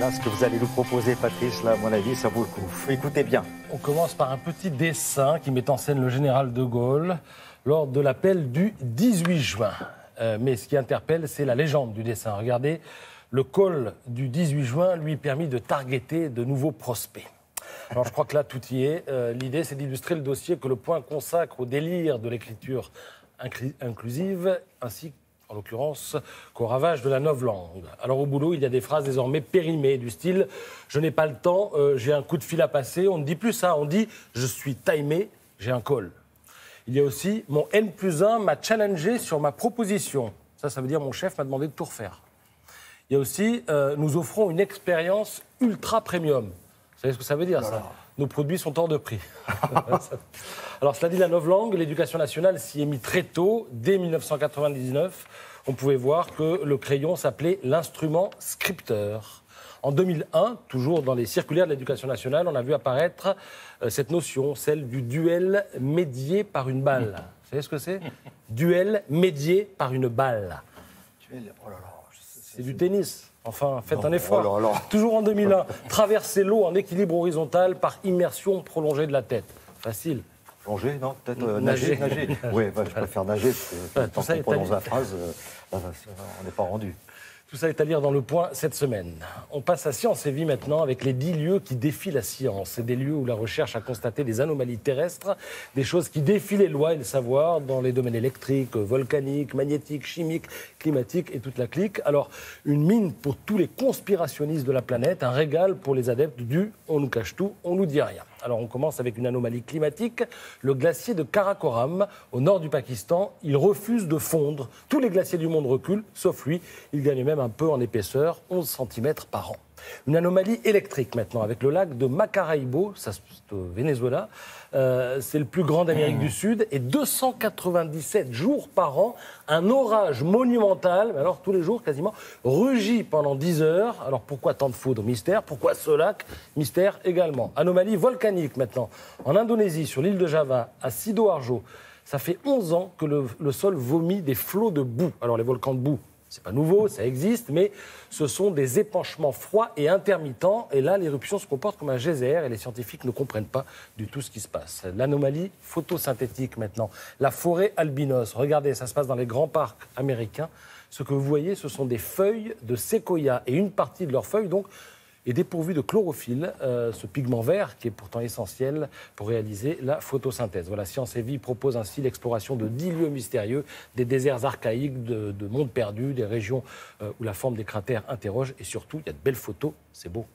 Là, ce que vous allez nous proposer, Patrice, là, à mon avis, ça vaut le coup. Écoutez bien. On commence par un petit dessin qui met en scène le général de Gaulle lors de l'appel du 18 juin. Mais ce qui interpelle, c'est la légende du dessin. Regardez, le call du 18 juin lui permit de targeter de nouveaux prospects. Alors je crois que là, tout y est. L'idée, c'est d'illustrer le dossier que Le Point consacre au délire de l'écriture inclusive, ainsi en l'occurrence, qu'au ravage de la novlangue. Alors au boulot, il y a des phrases désormais périmées, du style « je n'ai pas le temps, j'ai un coup de fil à passer ». On ne dit plus ça, on dit « je suis timé, j'ai un call ». Il y a aussi « mon N+1 m'a challengé sur ma proposition ». Ça veut dire « mon chef m'a demandé de tout refaire ». Il y a aussi « nous offrons une expérience ultra premium ». Vous savez ce que ça veut dire, ça ? Nos produits sont hors de prix. Alors, cela dit, la novlangue, l'éducation nationale s'y est mise très tôt. Dès 1999, on pouvait voir que le crayon s'appelait l'instrument scripteur. En 2001, toujours dans les circulaires de l'éducation nationale, on a vu apparaître cette notion, celle du duel médié par une balle. Vous savez ce que c'est ? Duel médié par une balle. C'est du tennis. Enfin, faites un effort. Toujours en 2001, traverser l'eau en équilibre horizontal par immersion prolongée de la tête. Facile. Plonger, non ? Peut-être nager. Oui, je préfère nager, parce que tant qu'on prononce la phrase, on n'est pas rendu. Tout ça est à lire dans Le Point cette semaine. On passe à Science et Vie maintenant avec les 10 lieux qui défient la science. C'est des lieux où la recherche a constaté des anomalies terrestres, des choses qui défient les lois et le savoir dans les domaines électriques, volcaniques, magnétiques, chimiques, climatiques et toute la clique. Alors, une mine pour tous les conspirationnistes de la planète, un régal pour les adeptes du « on nous cache tout, on nous dit rien ». Alors on commence avec une anomalie climatique, le glacier de Karakoram, au nord du Pakistan. Il refuse de fondre. Tous les glaciers du monde reculent, sauf lui. Il gagne même un peu en épaisseur, 11 cm par an. Une anomalie électrique maintenant, avec le lac de Maracaibo, ça c'est au Venezuela. C'est le plus grand d'Amérique du Sud. Et 297 jours par an, un orage monumental, alors tous les jours quasiment, rugit pendant 10 heures. Alors pourquoi tant de foudre ? Mystère. Pourquoi ce lac ? Mystère également. Anomalie volcanique maintenant. En Indonésie, sur l'île de Java, à Sidoarjo, ça fait 11 ans que le sol vomit des flots de boue. Alors les volcans de boue, c'est pas nouveau, ça existe, mais ce sont des épanchements froids et intermittents. Et là, l'éruption se comporte comme un geyser et les scientifiques ne comprennent pas du tout ce qui se passe. L'anomalie photosynthétique maintenant. La forêt albinos. Regardez, ça se passe dans les grands parcs américains. Ce que vous voyez, ce sont des feuilles de séquoia. Et une partie de leurs feuilles, donc, est dépourvue de chlorophylle, ce pigment vert qui est pourtant essentiel pour réaliser la photosynthèse. Voilà, Science et Vie propose ainsi l'exploration de 10 lieux mystérieux, des déserts archaïques, de mondes perdus, des régions où la forme des cratères interroge. Et surtout, il y a de belles photos, c'est beau.